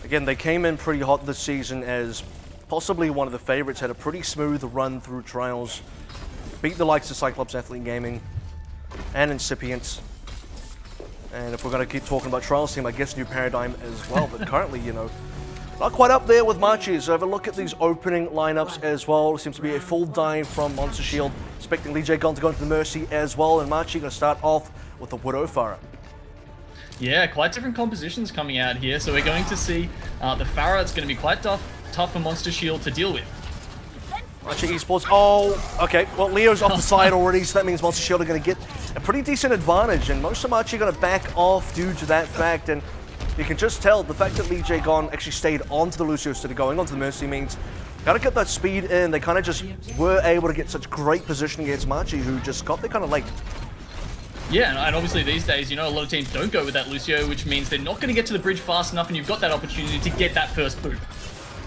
Again, they came in pretty hot this season as possibly one of the favorites, had a pretty smooth run through trials, beat the likes of Cyclops Athlete Gaming and Incipients. And if we're going to keep talking about trials team, I guess New Paradigm as well, but currently, you know, not quite up there with Machi. So have a look at these opening lineups as well. Seems to be a full dive from Monster Shield, expecting Lee Jae-gon to go into the Mercy as well, and Machi going to start off with the Widow Pharah. Yeah, quite different compositions coming out here. So we're going to see the Pharah. It's going to be quite tough for Monster Shield to deal with. Machi Esports. Oh, okay. Well, Leo's off the side already, so that means Monster Shield are going to get a pretty decent advantage, and most of Machi are going to back off due to that fact. And you can just tell the fact that Lee Jae-gon actually stayed onto the Lucio instead of going onto the Mercy means got to get that speed in. They kind of just were able to get such great positioning against Machi, who just got there kind of late. Yeah, and obviously these days, you know, a lot of teams don't go with that Lucio, which means they're not going to get to the bridge fast enough, and you've got that opportunity to get that first boot.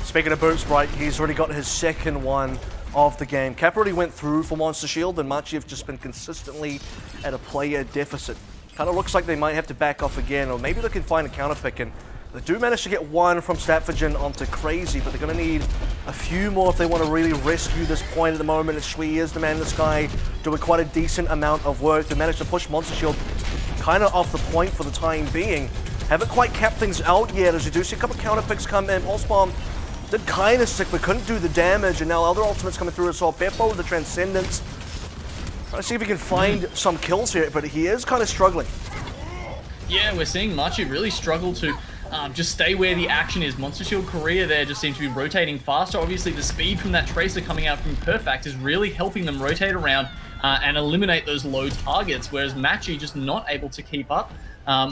Speaking of boots, right, he's already got his second one of the game. Cap already went through for Monster Shield, and Machi have just been consistently at a player deficit. Kind of looks like they might have to back off again, or maybe they can find a counter pick, and they do manage to get one from Statford onto Crazy, but they're going to need a few more if they want to really rescue this point at the moment. And Shui is the man in the sky, doing quite a decent amount of work. They managed to push Monster Shield kind of off the point for the time being. Haven't quite capped things out yet, as you do see a couple counter picks come in. Pulse Bomb did kind of stick, but couldn't do the damage, and now other ultimates coming through as well. Beppo with the Transcendence. Trying to see if he can find some kills here, but he is kind of struggling. Yeah, we're seeing Machi really struggle to just stay where the action is. Monster Shield Korea there just seems to be rotating faster. Obviously, the speed from that Tracer coming out from Perfect is really helping them rotate around and eliminate those low targets, whereas Machi just not able to keep up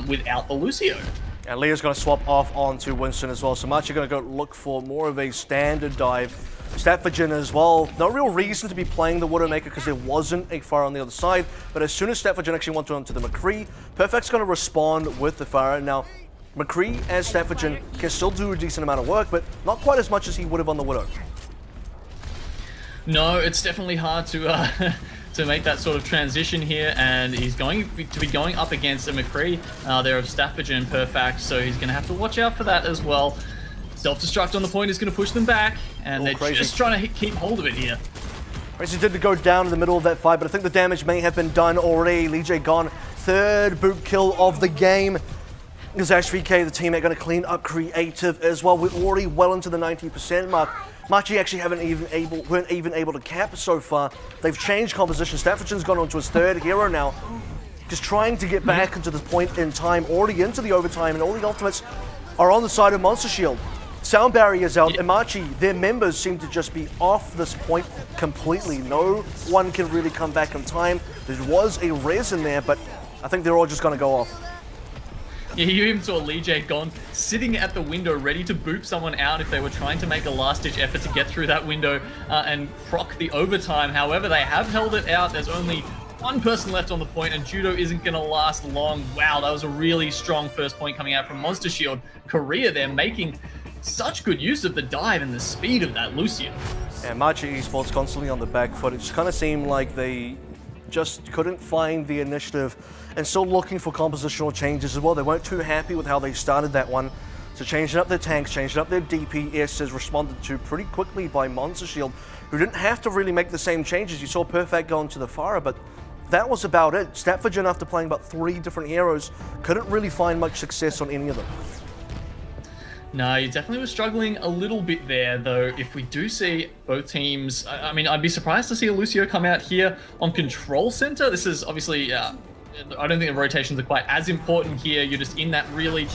without the Lucio. And Leo's going to swap off onto Winston as well, so Machi going to go look for more of a standard dive. Statford as well, no real reason to be playing the Widowmaker because there wasn't a Pharah on the other side, but as soon as Statford actually went onto the McCree, Perfect's going to respond with the Pharah. Now, McCree as Statford can still do a decent amount of work, but not quite as much as he would have on the Widow. No, it's definitely hard to to make that sort of transition here, and he's going to be going up against a McCree there of Statford and Perfect, so he's going to have to watch out for that as well. Self-destruct on the point is going to push them back, and they're just trying to keep hold of it here. Crazy did go down in the middle of that fight, but I think the damage may have been done already. Lee Jae-gon, third boot kill of the game. Is HVK, the teammate, going to clean up creative as well. We're already well into the 90% mark. Machi actually weren't even able to cap so far. They've changed composition. Statford's gone on to his third hero now. Just trying to get back into this point in time, already into the overtime, and all the ultimates are on the side of Monster Shield. Sound barriers out, and Machi, their members seem to just be off this point completely. No one can really come back in time. There was a res in there, but I think they're all just going to go off. Yeah, you even saw Lee Jae-gon sitting at the window ready to boop someone out if they were trying to make a last-ditch effort to get through that window and proc the overtime. However, they have held it out. There's only one person left on the point, and Judo isn't going to last long. Wow, that was a really strong first point coming out from Monster Shield Korea. They're making such good use of the dive and the speed of that Lucio. And Machi Esports constantly on the back foot. It just kind of seemed like they just couldn't find the initiative and still looking for compositional changes as well. They weren't too happy with how they started that one. So changing up their tanks, changing up their DPS is responded to pretty quickly by Monster Shield, who didn't have to really make the same changes. You saw Perfect go into the Pharah, but that was about it. Statford, after playing about 3 different heroes, couldn't really find much success on any of them. No, you definitely were struggling a little bit there, though. If we do see both teams, I mean, I'd be surprised to see a Lucio come out here on Control Center. This is obviously, I don't think the rotations are quite as important here. You're just in that really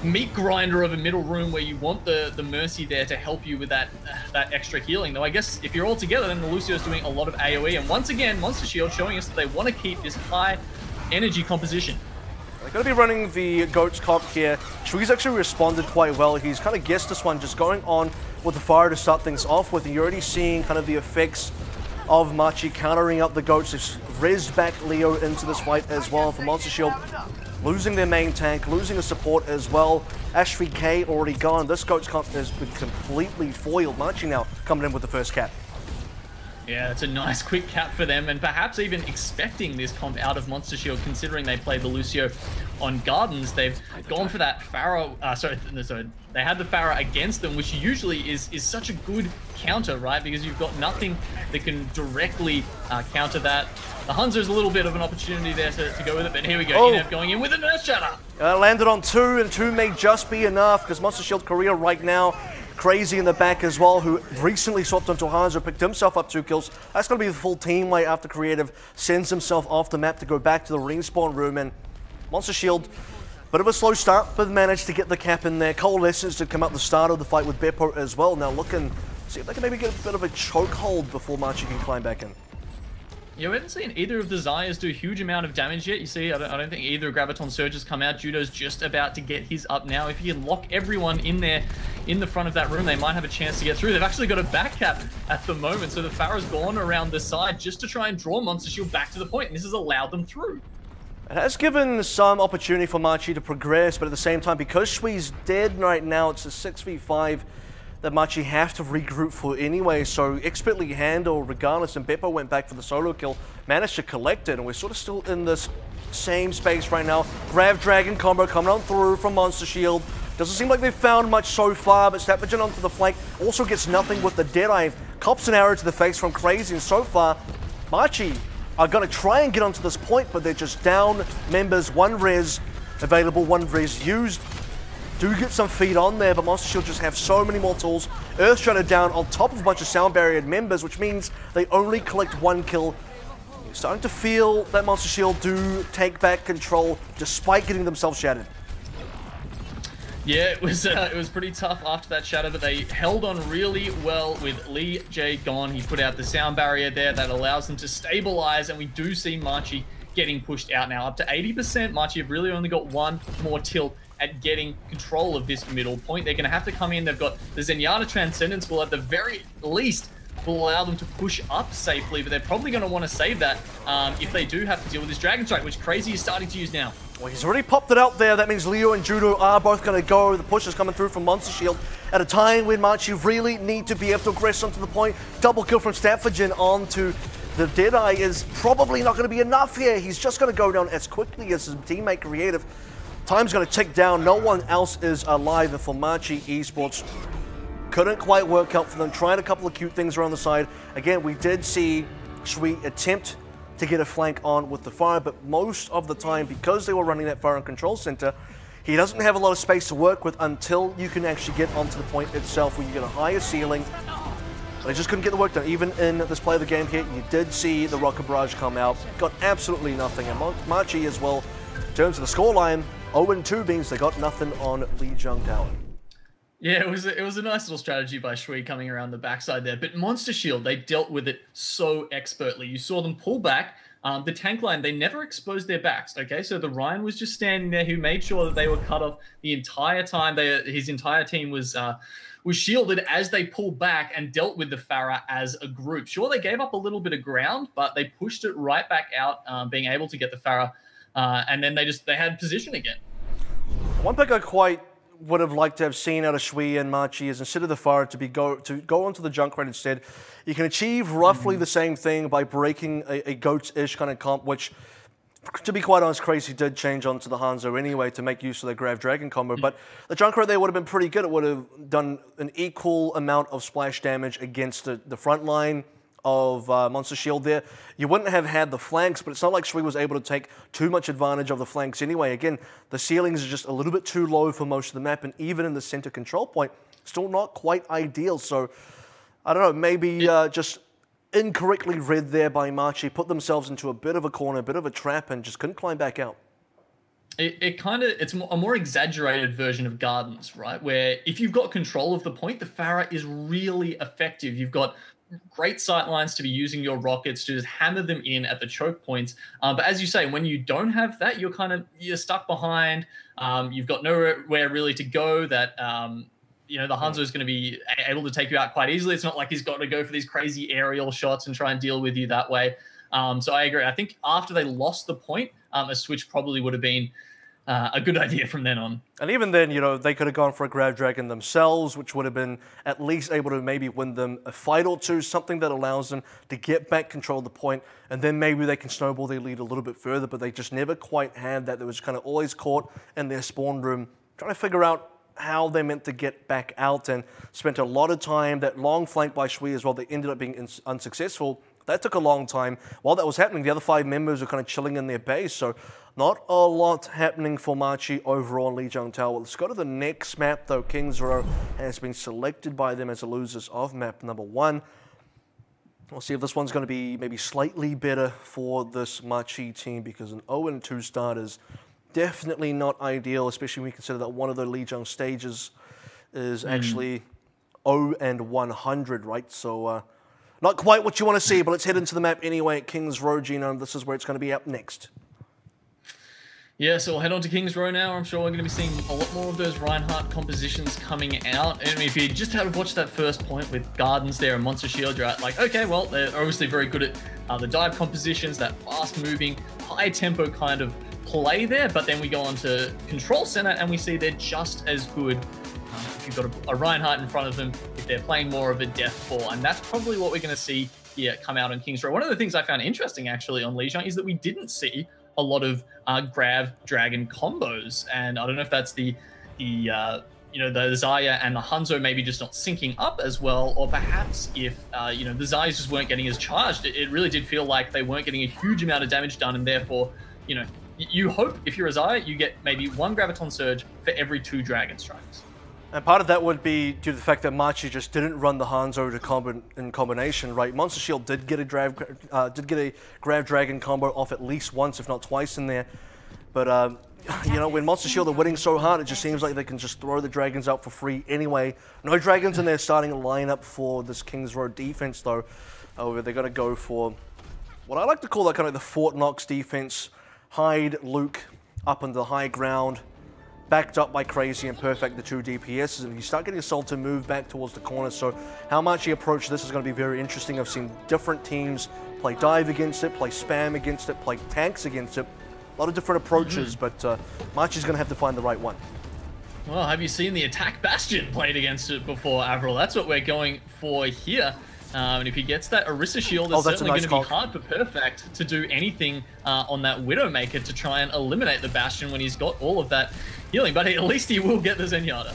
meat grinder of a middle room where you want the Mercy there to help you with that extra healing. Though I guess if you're all together, then the Lucio's doing a lot of AoE. And once again, Monster Shield showing us that they want to keep this high energy composition. They're going to be running the Goat's Cock here. Shui's actually responded quite well. He's kind of guessed this one, just going on with the Fire to start things off with. And you're already seeing kind of the effects of Machi countering up the Goats. They've rezzed back Leo into this fight as well for Monster Shield. Losing their main tank, losing the support as well. HVK already gone. This Goat's Cock has been completely foiled. Machi now coming in with the first cap. Yeah, it's a nice quick cap for them, and perhaps even expecting this comp out of Monster Shield, considering they played the Lucio on Gardens. They've gone for that Pharah, sorry, they had the Pharah against them, which usually is such a good counter, right? Because you've got nothing that can directly counter that. The Hanzo's a little bit of an opportunity there to go with it, but here we go, Inev going in with an Earth Shatter. Landed on 2, and 2 may just be enough, because Monster Shield Korea right now, Crazy in the back as well, who recently swapped onto Hanzo, picked himself up 2 kills. That's going to be the full team right after Creative sends himself off the map to go back to the respawn room. And Monster Shield, bit of a slow start, but managed to get the cap in there. Coalescence to come out the start of the fight with Beppo as well. Now looking, see if they can maybe get a bit of a chokehold before Machi can climb back in. Yeah, we haven't seen either of the Zayas do a huge amount of damage yet. You see, I don't think either Graviton Surge has come out. Judo's just about to get his up now. If he can lock everyone in there, in the front of that room, they might have a chance to get through. They've actually got a back cap at the moment, so the Pharah's gone around the side just to try and draw Monster Shield back to the point, and this has allowed them through. It has given some opportunity for Machi to progress, but at the same time, because Shui's dead right now, it's a 6v5 that Machi have to regroup for anyway, so expertly handled regardless, and Beppo went back for the solo kill, managed to collect it, and we're sort of still in this same space right now. Grav Dragon combo coming on through from Monster Shield. Doesn't seem like they've found much so far, but Stapagen onto the flank also gets nothing with the Deadeye. Cops an arrow to the face from Crazy, and so far, Machi are going to try and get onto this point, but they're just down members, 1 res available, 1 res used. Do get some feed on there, but Monster Shield just have so many more tools. Earthshredder down on top of a bunch of sound barrier members, which means they only collect 1 kill. You're starting to feel that Monster Shield do take back control despite getting themselves shattered. Yeah, it was pretty tough after that shatter, but they held on really well with Lee J gone. He put out the sound barrier there that allows them to stabilize, and we do see Machi getting pushed out now. Up to 80%, Machi have really only got 1 more tilt at getting control of this middle point. They're going to have to come in. They've got the Zenyatta Transcendence will at the very least will allow them to push up safely, but they're probably going to want to save that if they do have to deal with this Dragon Strike, which Crazy is starting to use now. Well, he's already popped it out there. That means Leo and Judo are both going to go. The push is coming through from Monster Shield at a time when Machi really need to be able to aggress onto the point. Double kill from Staffordgen onto the Deadeye is probably not going to be enough here. He's just going to go down as quickly as his teammate Creative. Time's going to tick down. No one else is alive. And for Machi Esports, couldn't quite work out for them. Tried a couple of cute things around the side. Again, we did see Shui attempt to get a flank on with the fire, but most of the time, because they were running that fire and control center, he doesn't have a lot of space to work with until you can actually get onto the point itself, where you get a higher ceiling. But they just couldn't get the work done. Even in this play of the game here, you did see the Rocket Barrage come out. Got absolutely nothing. And Machi as well, in terms of the scoreline, 0-2 means they got nothing on Lee Jung Tower. Yeah, it was a nice little strategy by Shui coming around the backside there. But Monster Shield, they dealt with it so expertly. You saw them pull back. The tank line, they never exposed their backs, okay? So the Ryan was just standing there, who made sure that they were cut off the entire time. His entire team was shielded as they pulled back and dealt with the Pharah as a group. Sure, they gave up a little bit of ground, but they pushed it right back out, being able to get the Pharah. And then they had position again. One pick I quite would have liked to have seen out of Shui and Machi is, instead of the Pharah, to go onto the Junkrat instead. You can achieve roughly the same thing by breaking a goats-ish kind of comp, which, to be quite honest, Crazy did change onto the Hanzo anyway to make use of the Grav Dragon combo. But the Junkrat there would have been pretty good. It would have done an equal amount of splash damage against the front line of Monster Shield there. You wouldn't have had the flanks, but it's not like Shui was able to take too much advantage of the flanks anyway. Again, the ceilings are just a little bit too low for most of the map, and even in the center control point, still not quite ideal. So, I don't know, maybe just incorrectly read there by Machi, put themselves into a bit of a corner, a bit of a trap, and just couldn't climb back out. It's a more exaggerated version of Gardens, right? Where if you've got control of the point, the Pharah is really effective. You've got great sight lines to be using your rockets to just hammer them in at the choke points. But as you say, when you don't have that, you're stuck behind. You've got nowhere really to go. That the Hanzo is going to be able to take you out quite easily. It's not like he's got to go for these crazy aerial shots and try and deal with you that way. So I agree. I think after they lost the point, a switch probably would have been a good idea from then on. And even then, you know, they could have gone for a Grab Dragon themselves, which would have been at least able to maybe win them a fight or two, something that allows them to get back control of the point, and then maybe they can snowball their lead a little bit further, but they just never quite had that. They was kind of always caught in their spawn room, trying to figure out how they meant to get back out, and spent a lot of time. That long flank by Shui as well, they ended up being unsuccessful. That took a long time. While that was happening, the other 5 members were kind of chilling in their base, so not a lot happening for Machi overall in Lijiang Tower. Let's go to the next map, though. Kings Row has been selected by them as the losers of map number 1. We'll see if this one's going to be maybe slightly better for this Machi team, because an 0-2 start is definitely not ideal, especially when we consider that one of the Lijiang stages is actually 0-100, right? So, not quite what you want to see, but let's head into the map anyway at Kings Row, Genome. This is where it's going to be up next. Yeah, so we'll head on to Kings Row now. I'm sure we're going to be seeing a lot more of those Reinhardt compositions coming out. I mean, if you just had watched that first point with Gardens there and Monster Shield, you're like, okay, well, they're obviously very good at the dive compositions, that fast-moving, high-tempo kind of play there. But then we go on to Control Center and we see they're just as good if you've got a Reinhardt in front of them, if they're playing more of a Death Ball. And that's probably what we're going to see here come out on Kings Row. One of the things I found interesting, actually, on Lijiang is that we didn't see a lot of Grab Dragon combos. And I don't know if that's the you know, the Zarya and the Hanzo maybe just not syncing up as well, or perhaps if, you know, the Zaryas just weren't getting as charged. It really did feel like they weren't getting a huge amount of damage done, and therefore, you know, you hope if you're a Zarya, you get maybe 1 Graviton Surge for every 2 Dragon Strikes. And part of that would be due to the fact that Machi just didn't run the Hanzo in combination, right? Monster Shield did get a Grab Dragon combo off at least once, if not twice in there. But, you know, when Monster Shield are winning so hard, it just seems like they can just throw the Dragons out for free anyway. No Dragons in their starting lineup for this Kings Row defense, though. However, they're going to go for what I like to call that kind of the Fort Knox defense. Hide Luke up on the high ground, backed up by Crazy and Perfect, the 2 DPSs, and you start getting Assault to move back towards the corner. So how much you approach this is going to be very interesting. I've seen different teams play dive against it, play spam against it, play tanks against it. A lot of different approaches, but Machi's going to have to find the right one. Well, have you seen the Attack Bastion played against it before, AVRL? That's what we're going for here. And if he gets that Orisa Shield, it's certainly going to be hard for Perfect to do anything on that Widowmaker to try and eliminate the Bastion when he's got all of that healing. But at least he will get the Zenyatta.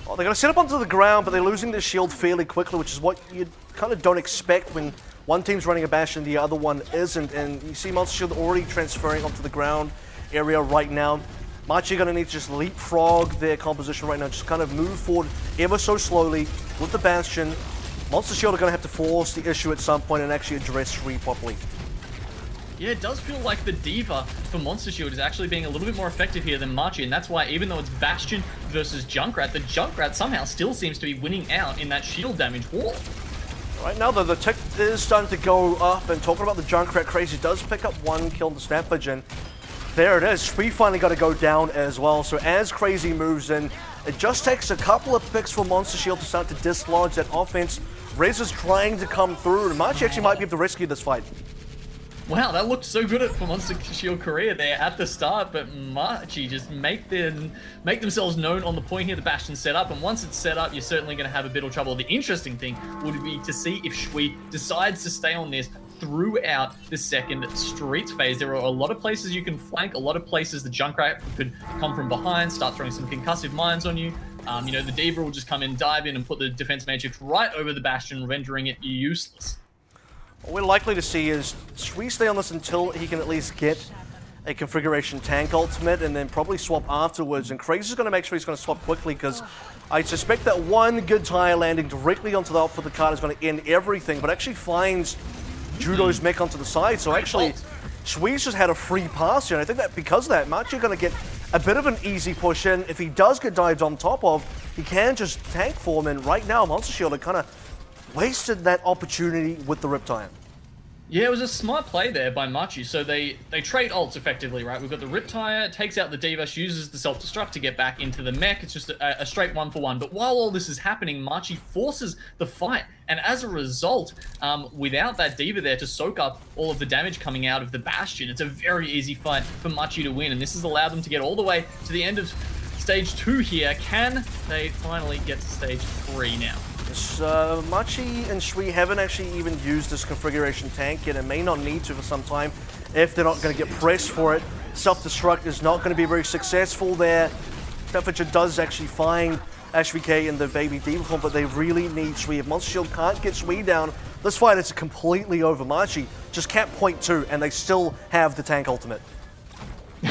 Well, they're going to set up onto the ground, but they're losing their shield fairly quickly, which is what you kind of don't expect when one team's running a Bastion, the other one isn't. And you see Monster Shield already transferring onto the ground area right now. Machi are going to need to just leapfrog their composition right now, just kind of move forward ever so slowly with the Bastion. Monster Shield are going to have to force the issue at some point and actually address Shui properly. Yeah, it does feel like the Diva for Monster Shield is actually being a little bit more effective here than Machi, and that's why even though it's Bastion versus Junkrat, the Junkrat somehow still seems to be winning out in that shield damage war. Right now, though, the tick is starting to go up, and talking about the Junkrat, Crazy does pick up 1 kill to Snappage, and there it is. Shui finally got to go down as well. So as Crazy moves in, it just takes a couple of picks for Monster Shield to start to dislodge that offense. Rez is trying to come through, and Machi actually might be able to rescue this fight. Wow, that looked so good for Monster Shield Korea there at the start, but Machi just make themselves known on the point here. The Bastion set up, and once it's set up, you're certainly going to have a bit of trouble. The interesting thing would be to see if Shui decides to stay on this throughout the second Streets phase. There are a lot of places you can flank, a lot of places the Junkrat could come from behind, start throwing some concussive mines on you. You know, the Diva will just come in, dive in, and put the Defense Matrix right over the Bastion, rendering it useless. What we're likely to see is Shui stay on this until he can at least get a configuration tank ultimate, and then probably swap afterwards. And Crazy's going to make sure he's going to swap quickly, because I suspect that one good tire landing directly onto the output of the card is going to end everything, but actually finds Judo's mech onto the side. So actually, Shui's just had a free pass here, and I think that because of that, Machi are going to get a bit of an easy push in. If he does get dived on top of, he can just tank for him, and right now Monster Shield are kind of wasted that opportunity with the Riptide. Yeah, it was a smart play there by Machi. So they trade ults effectively, right? We've got the Riptire, takes out the D.Va, uses the self-destruct to get back into the mech. It's just a straight 1-for-1. But while all this is happening, Machi forces the fight. And as a result, without that D.Va there to soak up all of the damage coming out of the Bastion, it's a very easy fight for Machi to win. And this has allowed them to get all the way to the end of Stage 2 here. Can they finally get to Stage 3 now? Machi and Shui haven't actually even used this configuration tank yet and may not need to for some time if they're not going to get pressed for it. Self-destruct is not going to be very successful there. Temperature does actually find HVK in the baby D.Va form, but they really need Shui. If Monster Shield can't get Shui down, this fight is completely over. Machi just cap point 2 and they still have the tank ultimate.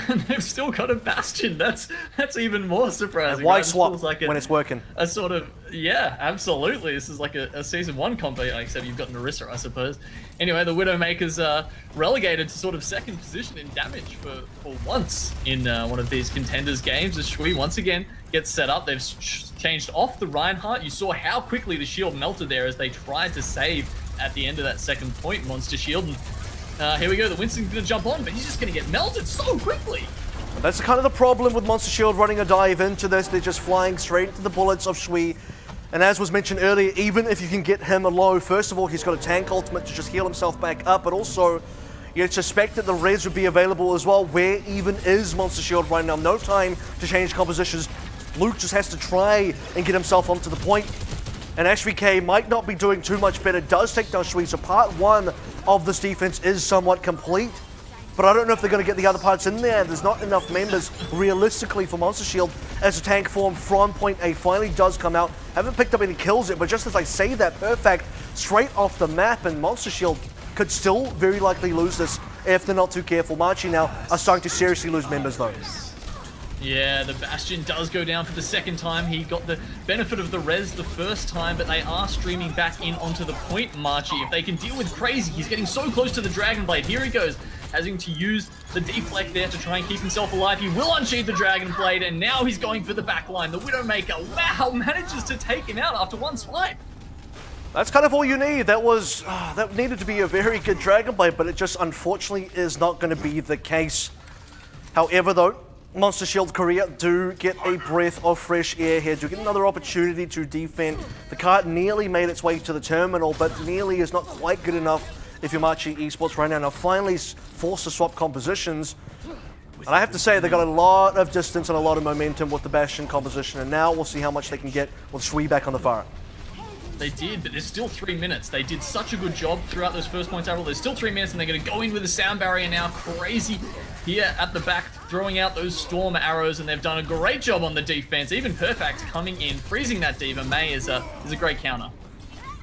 And they've still got a Bastion. That's even more surprising. Why swap like when it's working? A sort of, yeah, absolutely. This is like a Season 1 combo, except you've got Narissa, I suppose. Anyway, the Widowmaker's relegated to sort of second position in damage for once in one of these Contenders games. As Shui once again gets set up, they've changed off the Reinhardt. You saw how quickly the shield melted there as they tried to save at the end of that second point, Monster Shield. And here we go, the Winston's going to jump on, but he's just going to get melted so quickly. That's kind of the problem with Monster Shield running a dive into this. They're just flying straight into the bullets of Shui. And as was mentioned earlier, even if you can get him low, first of all, he's got a tank ultimate to just heal himself back up, but also you'd suspect that the res would be available as well. Where even is Monster Shield right now? No time to change compositions. Luke just has to try and get himself onto the point. And HVK might not be doing too much better. Does take down Shui, so part 1 of this defense is somewhat complete. But I don't know if they're going to get the other parts in there. There's not enough members realistically for Monster Shield as a tank form from point A finally does come out. Haven't picked up any kills yet, but just as I say that, Perfect straight off the map, and Monster Shield could still very likely lose this if they're not too careful. Machi now are starting to seriously lose members though. Yeah, the Bastion does go down for the second time. He got the benefit of the res the first time, but they are streaming back in onto the point, Machi. If they can deal with Crazy, he's getting so close to the Dragon Blade. Here he goes, having to use the deflect there to try and keep himself alive. He will unsheath the Dragon Blade, and now he's going for the backline. The Widowmaker, wow, manages to take him out after one swipe. That's kind of all you need. That needed to be a very good Dragon Blade, but it just unfortunately is not going to be the case. However, though, Monster Shield Korea do get a breath of fresh air here, do get another opportunity to defend. The cart nearly made its way to the terminal, but nearly is not quite good enough if you're Machi Esports right now. Now finally forced to swap compositions. And I have to say, they got a lot of distance and a lot of momentum with the Bastion composition, and now we'll see how much they can get with Shui back on the fire. They did, but there's still 3 minutes. They did such a good job throughout those first points, AVRL. There's still 3 minutes, and they're going to go in with a sound barrier now. Crazy here at the back, throwing out those storm arrows, and they've done a great job on the defense. Even Perfect coming in, freezing that D.Va. May is a great counter.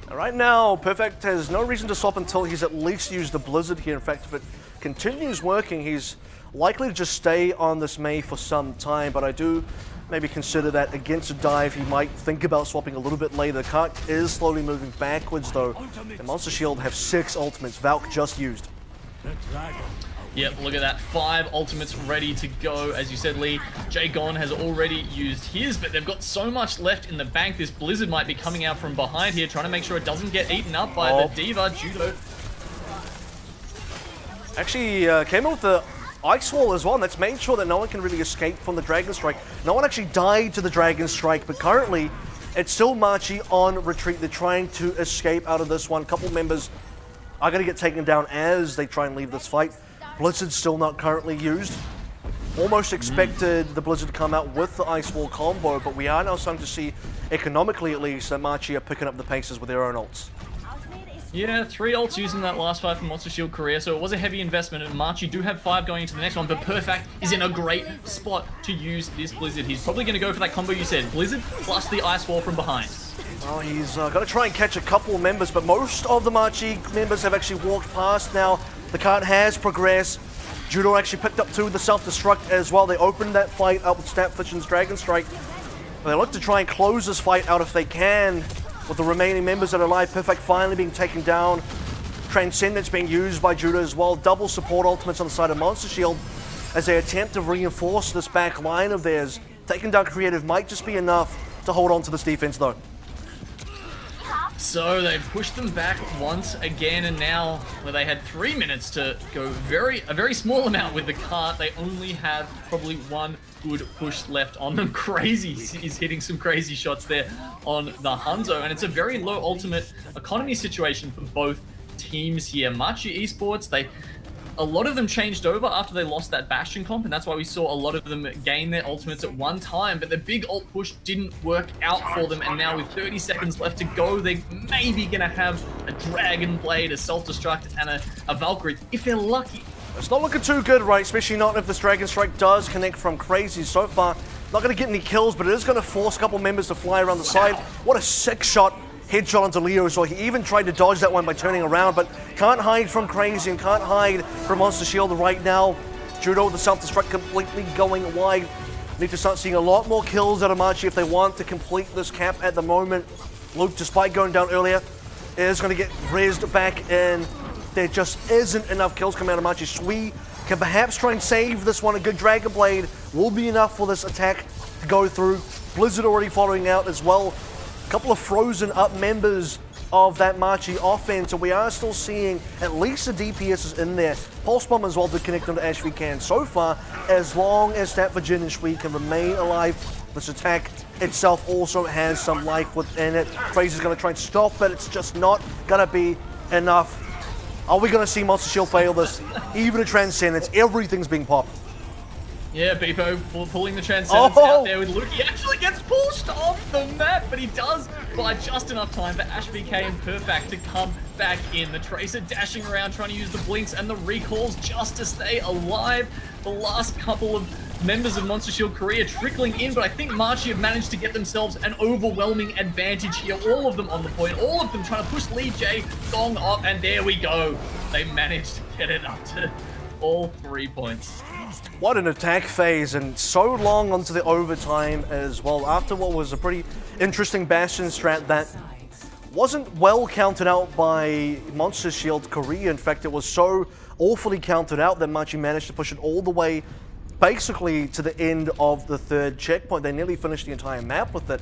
Right now, Perfect has no reason to swap until he's at least used the Blizzard here. In fact, if it continues working, he's likely to just stay on this May for some time, but I do maybe consider that against a dive, he might think about swapping a little bit later. The cart is slowly moving backwards though. And Monster Shield have 6 ultimates, Valk just used. Yep, look at that. 5 ultimates ready to go. As you said, Lee, Jagon has already used his, but they've got so much left in the bank. This Blizzard might be coming out from behind here, trying to make sure it doesn't get eaten up by the D.Va. Judo actually came in with the Ice Wall as well, and that's made sure that no one can really escape from the Dragon Strike. No one actually died to the Dragon Strike, but currently it's still Machi on retreat. They're trying to escape out of this one. A couple members are going to get taken down as they try and leave this fight. Blizzard's still not currently used. Almost expected the Blizzard to come out with the Ice Wall combo, but we are now starting to see, economically at least, that Machi are picking up the paces with their own ults. Yeah, 3 ults using that last fight from Monster Shield Korea, so it was a heavy investment, and Machi do have 5 going into the next one, but Perfect is in a great spot to use this Blizzard. He's probably going to go for that combo you said, Blizzard plus the Ice Wall from behind. Well, he's got to try and catch a couple of members, but most of the Machi members have actually walked past now. The cart has progressed. Judo actually picked up 2 of the self-destruct as well. They opened that fight up with Snapfission's Dragon Strike. They look to try and close this fight out if they can, with the remaining members that are alive. Perfect finally being taken down. Transcendence being used by Judo as well. Double support ultimates on the side of Monster Shield as they attempt to reinforce this back line of theirs. Taking down Creative might just be enough to hold on to this defense though. So they pushed them back once again, and now where they had 3 minutes to go a very small amount with the cart, they only have probably one good push left on them. Crazy is hitting some crazy shots there on the Hanzo, and it's a very low ultimate economy situation for both teams here. Machi Esports, a lot of them changed over after they lost that Bastion comp, and that's why we saw a lot of them gain their ultimates at one time, but the big ult push didn't work out for them, and now with 30 seconds left to go, they're maybe gonna have a Dragon Blade, a Self-Destruct, and a Valkyrie, if they're lucky. It's not looking too good, right? Especially not if this Dragon Strike does connect from Crazy. So far, not gonna get any kills, but it is gonna force a couple members to fly around the side. What a sick shot. Headshot onto Leo, so he even tried to dodge that one by turning around, but can't hide from Crazy and can't hide from Monster Shield right now. Judo, the self-destruct completely going wide. Need to start seeing a lot more kills out of Machi if they want to complete this cap at the moment. Luke, despite going down earlier, is going to get rezzed back in. There just isn't enough kills coming out of Machi. Sui can perhaps try and save this one. A good Dragon Blade will be enough for this attack to go through. Blizzard already following out as well. Couple of frozen up members of that Machi offense, and we are still seeing at least the DPSs in there. Pulse Bomb as well to connect them to Ashvikan. So far, as long as that Virgin and Shui can remain alive, this attack itself also has some life within it. Fraser's going to try and stop it. It's just not going to be enough. Are we going to see Monster Shield fail this? Even a Transcendence, everything's being popped. Yeah, Beepo pulling the Transcendence out there with Luke. He actually gets pushed off the map, but he does buy just enough time for AshVK and Perfect to come back in. The Tracer dashing around, trying to use the blinks and the recalls just to stay alive. The last couple of members of Monster Shield Korea trickling in, but I think Machi have managed to get themselves an overwhelming advantage here. All of them on the point, all of them trying to push Lee J, Gong off, and there we go. They managed to get it up to all 3 points. What an attack phase, and so long onto the overtime as well, after what was a pretty interesting Bastion strat that wasn't well counted out by Monster Shield Korea. In fact, it was so awfully counted out that Machi managed to push it all the way basically to the end of the third checkpoint. They nearly finished the entire map with it.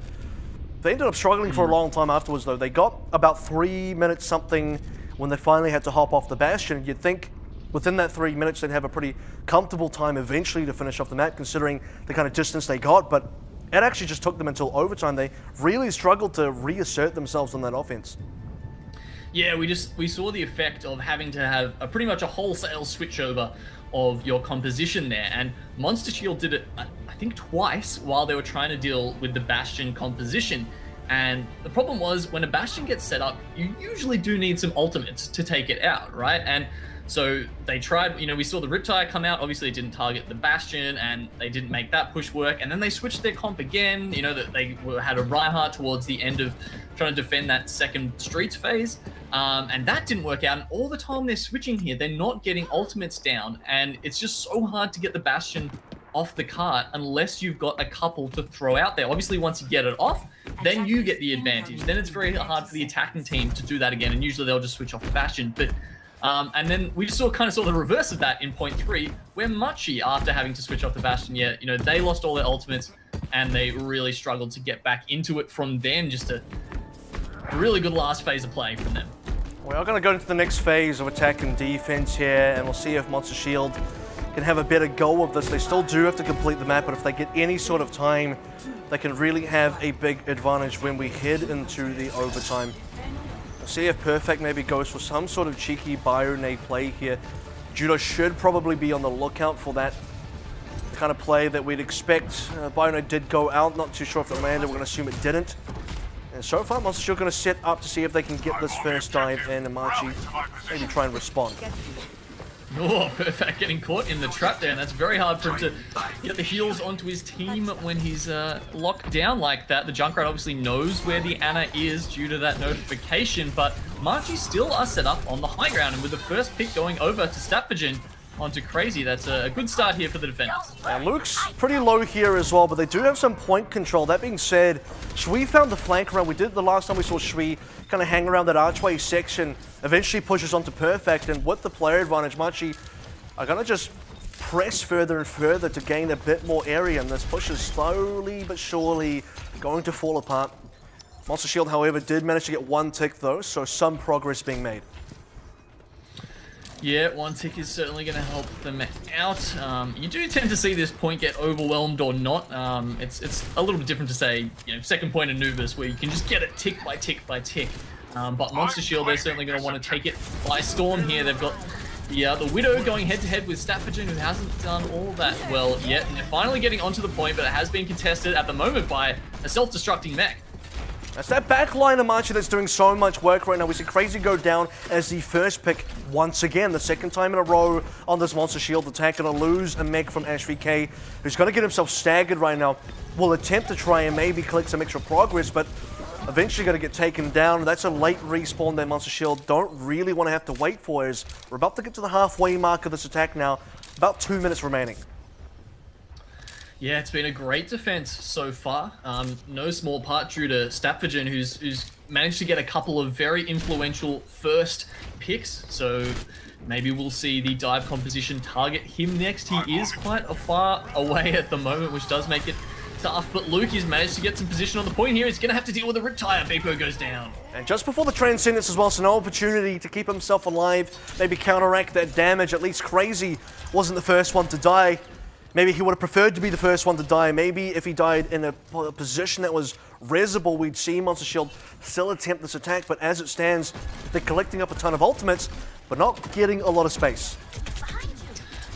They ended up struggling for a long time afterwards though. They got about 3 minutes something when they finally had to hop off the Bastion. You'd think within that 3 minutes, they'd have a pretty comfortable time eventually to finish off the map, considering the kind of distance they got, but it actually just took them until overtime. They really struggled to reassert themselves on that offense. Yeah, we saw the effect of having to have pretty much a wholesale switchover of your composition there, and Monster Shield did it, I think, twice while they were trying to deal with the Bastion composition. And the problem was, when a Bastion gets set up, you usually do need some ultimates to take it out, right? And so they tried, we saw the Riptide come out. Obviously, it didn't target the Bastion, and they didn't make that push work. And then they switched their comp again. That they had a Reinhardt towards the end of trying to defend that second Streets phase. And that didn't work out. And all the time they're switching here, they're not getting ultimates down. And it's just so hard to get the Bastion off the cart unless you've got a couple to throw out there. Obviously, once you get it off, then you get the advantage. Then it's very hard for the attacking team to do that again. And usually they'll just switch off the Bastion. But and then we just kind of saw the reverse of that in point 3, where Machi, after having to switch off the Bastion, they lost all their ultimates, and they really struggled to get back into it from then. Just a really good last phase of play from them. We are going to go into the next phase of attack and defense here, and we'll see if Monster Shield can have a better go of this. They still do have to complete the map, but if they get any sort of time, they can really have a big advantage when we head into the overtime. See if Perfect maybe goes for some sort of cheeky bio-nade play here. Judo should probably be on the lookout for that kind of play that we'd expect. Bio-nade did go out, not too sure if it landed, we're going to assume it didn't. And so far, Monster Shield going to set up to see if they can get this first dive in, and Machi maybe try and respond. Oh, Perfect getting caught in the trap there, and that's very hard for him to get the heals onto his team when he's locked down like that. The Junkrat obviously knows where the Ana is due to that notification, but Machi still are set up on the high ground, and with the first pick going over to Stapvigen onto Crazy, that's a good start here for the defenders. And Luke's pretty low here as well, but they do have some point control. That being said, Shui found the flank around. We did the last time we saw Shui kind of hang around that archway section, eventually pushes onto Perfect, and with the player advantage, Machi are going to just press further and further to gain a bit more area, and this push is slowly but surely going to fall apart. Monster Shield, however, did manage to get one tick though, so some progress being made. Yeah, one tick is certainly going to help them out. You do tend to see this point get overwhelmed or not. It's a little bit different to say, you know, second point Anubis, where you can just get it tick by tick by tick. But Monster Shield, they're certainly going to want to take it by storm here. They've got the Widow going head-to-head with Staffagen, who hasn't done all that well yet. And they're finally getting onto the point, but it has been contested at the moment by a self-destructing mech. It's that back line of Machi that's doing so much work right now. We see Crazy go down as the first pick once again, the second time in a row on this Monster Shield attack. Gonna lose a mech from HVK, who's gonna get himself staggered right now. Will attempt to try and maybe collect some extra progress, but eventually gonna get taken down. That's a late respawn that Monster Shield don't really want to have to wait for, as we're about to get to the halfway mark of this attack now. About 2 minutes remaining. Yeah, it's been a great defense so far. No small part due to Staffagen, who's managed to get a couple of very influential first picks. So maybe we'll see the dive composition target him next. He is quite a far away at the moment, which does make it tough. But Luke has managed to get some position on the point here. He's going to have to deal with a Riptire. Beppo goes down. And just before the Transcendence as well, so no opportunity to keep himself alive, maybe counteract that damage. At least Crazy wasn't the first one to die. Maybe he would have preferred to be the first one to die. Maybe if he died in a position that was resible, we'd see Monster Shield still attempt this attack. But as it stands, they're collecting up a ton of ultimates, but not getting a lot of space.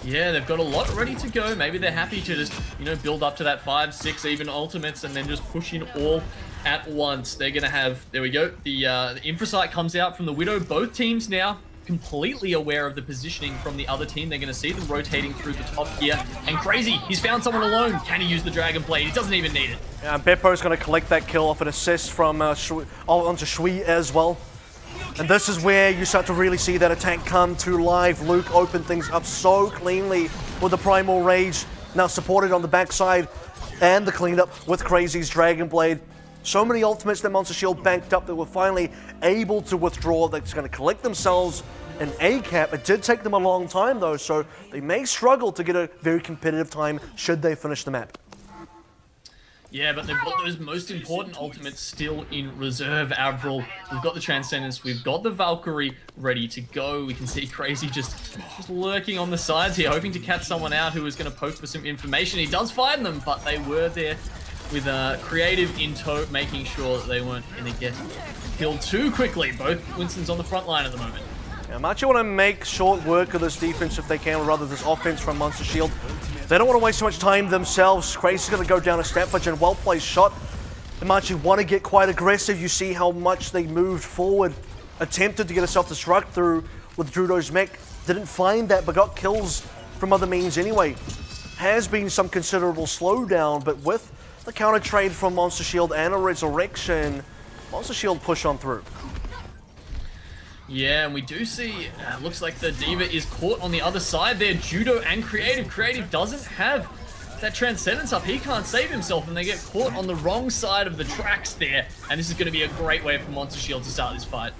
Yeah, they've got a lot ready to go. Maybe they're happy to just, you know, build up to that 5, 6 even ultimates and then just push in all at once. They're going to have, there we go, the Infrasight comes out from the Widow. Both teams now completely aware of the positioning from the other team. They're going to see them rotating through the top here. And Crazy, he's found someone alone. Can he use the Dragon Blade? He doesn't even need it. Yeah, Beppo's going to collect that kill off an assist from onto Shui as well. And this is where you start to really see that attack come to life. Luke opened things up so cleanly with the Primal Rage, now supported on the backside, and the cleanup with Crazy's Dragon Blade. So many ultimates that Monster Shield banked up that were finally able to withdraw. They're just going to collect themselves an A cap. It did take them a long time though, so they may struggle to get a very competitive time should they finish the map. Yeah, but they've got those most important ultimates still in reserve, AVRL. We've got the Transcendence, we've got the Valkyrie ready to go. We can see Crazy just lurking on the sides here, hoping to catch someone out who is going to poke for some information. He does find them, but they were there with Creative in tow, making sure that they weren't going to get killed too quickly. Both Winston's on the front line at the moment. Yeah, Machi want to make short work of this defense if they can, or rather this offense from Monster Shield. They don't want to waste too much time themselves. Crazy's going to go down a Staffagen, well-placed shot. And Machi want to get quite aggressive. You see how much they moved forward, attempted to get a self-destruct through with Judo's mech. Didn't find that, but got kills from other means anyway. Has been some considerable slowdown, but with the counter trade from Monster Shield and a resurrection, Monster Shield push on through. Yeah, and we do see, looks like the Diva is caught on the other side there. Judo and Creative. Creative doesn't have that Transcendence up. He can't save himself, and they get caught on the wrong side of the tracks there. And this is going to be a great way for Monster Shield to start this fight.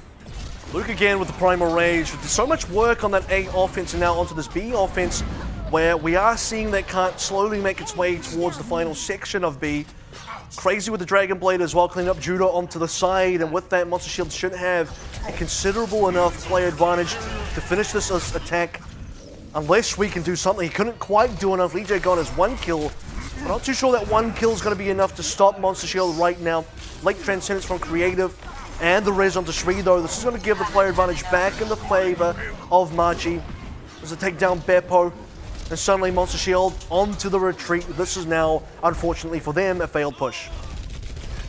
Luke again with the Primal Rage. There's so much work on that A offense and now onto this B offense, where we are seeing that can't slowly make its way towards the final section of B. Crazy with the Dragon Blade as well, cleaning up Judo onto the side, and with that, Monster Shield should have a considerable enough play advantage to finish this attack, unless we can do something. He couldn't quite do enough. Lee J got his 1 kill. I'm not too sure that 1 kill is going to be enough to stop Monster Shield right now. Late Transcendence from Creative, and the res onto Shree though. This is going to give the player advantage back in the favor of Machi. As they take down Beppo. And suddenly Monster Shield onto the retreat. This is now, unfortunately for them, a failed push.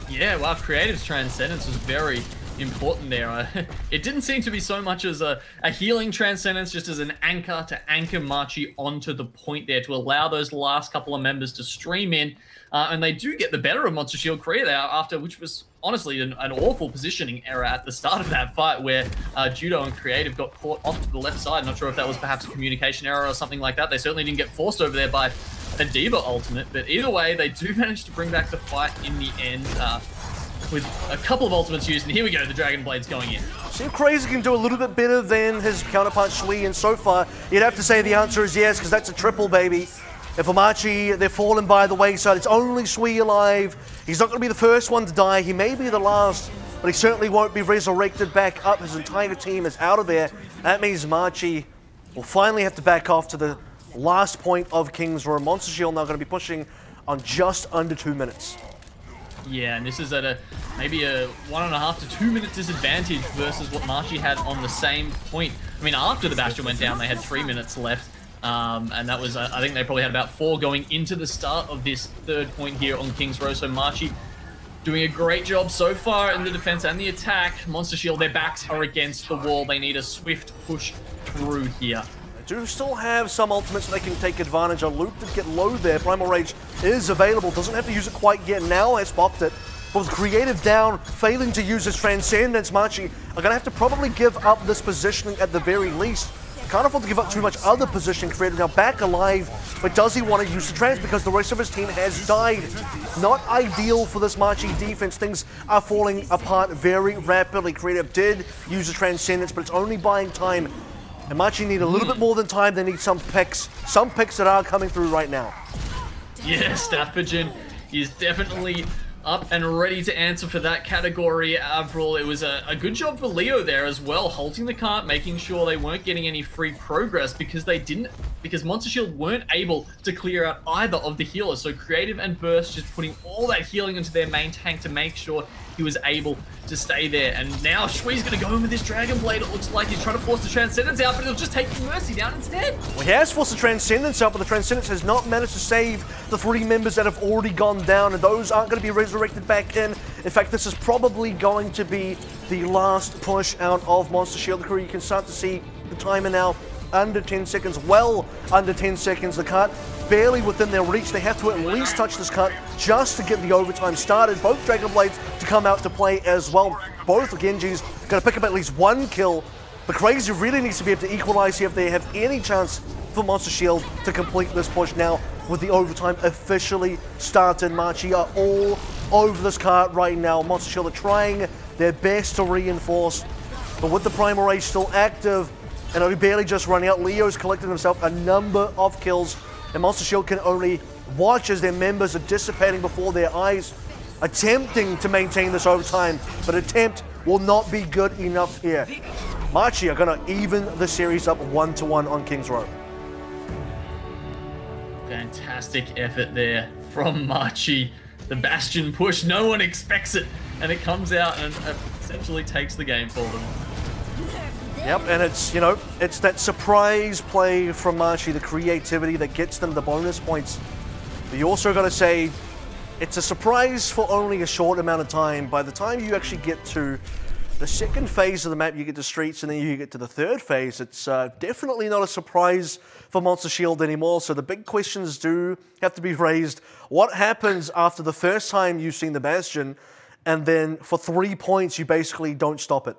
Yeah, well, Creative's Transcendence was very important there. It didn't seem to be so much as a healing Transcendence, just as an anchor to anchor Machi onto the point there to allow those last couple of members to stream in. And they do get the better of Monster Shield Korea there after, which was honestly an awful positioning error at the start of that fight where Judo and Creative got caught off to the left side. Not sure if that was perhaps a communication error or something like that. They certainly didn't get forced over there by a Diva ultimate, but either way, they do manage to bring back the fight in the end with a couple of ultimates used. And here we go, the Dragon Blade's going in. See if Crazy can do a little bit better than his counterpart Shui, and so far, you'd have to say the answer is yes, because that's a triple, baby. And for Machi, they're falling by the wayside. It's only Shui alive. He's not going to be the first one to die. He may be the last, but he certainly won't be resurrected back up. His entire team is out of there. That means Machi will finally have to back off to the last point of King's Row. Monster Shield now going to be pushing on just under 2 minutes. Yeah, and this is at maybe a 1.5 to 2 minute disadvantage versus what Machi had on the same point. I mean, after the Bastion went down, they had 3 minutes left. And that was, I think they probably had about 4 going into the start of this third point here on King's Row. So Machi doing a great job so far in the defense and the attack. Monster Shield, their backs are against the wall. They need a swift push through here. They do still have some ultimates they can take advantage of. Luke did get low there. Primal Rage is available. Doesn't have to use it quite yet. Now has popped it. But with Creative down, failing to use his Transcendence, Machi are going to have to probably give up this positioning at the very least. Can't afford to give up too much other positioning. Creative now back alive, but does he want to use the trans because the rest of his team has died? Not ideal for this Machi defense. Things are falling apart very rapidly. Creative did use the Transcendence, but it's only buying time. And Machi need a little bit more than time. They need some picks that are coming through right now. Yeah, Staffordgen is definitely up and ready to answer for that category. AVRL, it was a good job for Leo there as well, halting the cart, making sure they weren't getting any free progress because Monster Shield weren't able to clear out either of the healers. So Creative and Burst just putting all that healing into their main tank to make sure he was able to stay there. And now Shui's going to go in with this Dragon Blade. It looks like he's trying to force the Transcendence out, but he'll just take the Mercy down instead. Well, he has forced the Transcendence out, but the Transcendence has not managed to save the 3 members that have already gone down, and those aren't going to be resurrected back in. In fact, this is probably going to be the last push out of Monster Shield. The crew, you can start to see the timer now under 10 seconds, well under 10 seconds. The cart barely within their reach. They have to at least touch this cart just to get the overtime started. Both Dragon Blades to come out to play as well. Both Genji's going to pick up at least 1 kill. But Crazy really needs to be able to equalize here if they have any chance for Monster Shield to complete this push now with the overtime officially started. Machi are all over this cart right now. Monster Shield are trying their best to reinforce, but with the Primal Rage still active and only barely just running out, Leo's collected himself a number of kills, and Monster Shield can only watch as their members are dissipating before their eyes, attempting to maintain this overtime, but attempt will not be good enough here. Machi are going to even the series up 1-1 on King's Row. Fantastic effort there from Machi. The Bastion push, no one expects it, and it comes out and essentially takes the game for them. Yep, and it's, you know, it's that surprise play from Machi, the creativity that gets them the bonus points. But you also got to say, it's a surprise for only a short amount of time. By the time you actually get to the second phase of the map, you get to streets, and then you get to the third phase, it's definitely not a surprise for Monster Shield anymore. So the big questions do have to be raised. What happens after the first time you've seen the Bastion, and then for 3 points you basically don't stop it?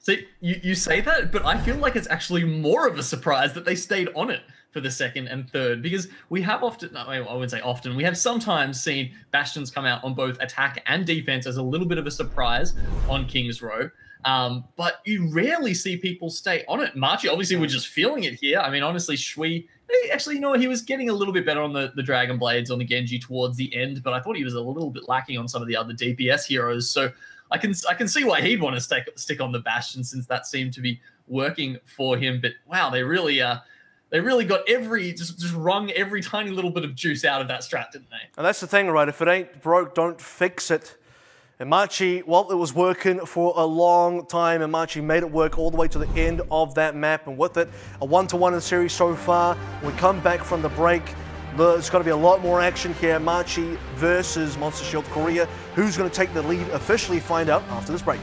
See, you say that, but I feel like it's actually more of a surprise that they stayed on it for the second and third, because we have often, I wouldn't say often, we have sometimes seen Bastions come out on both attack and defense as a little bit of a surprise on King's Row, but you rarely see people stay on it. Machi, obviously, we're just feeling it here. I mean, honestly, Shui, actually, you know, he was getting a little bit better on the Dragon Blades on the Genji towards the end, but I thought he was a little bit lacking on some of the other DPS heroes, so I can see why he'd want to stick on the Bastion, since that seemed to be working for him. But wow, they really got just wrung every tiny little bit of juice out of that strat, didn't they? And that's the thing, right? If it ain't broke, don't fix it. And Machi, well, it was working for a long time, and Machi made it work all the way to the end of that map. And with it, a 1-1 in the series so far. We come back from the break. There's going to be a lot more action here. Machi versus Monster Shield Korea. Who's going to take the lead officially? Find out after this break.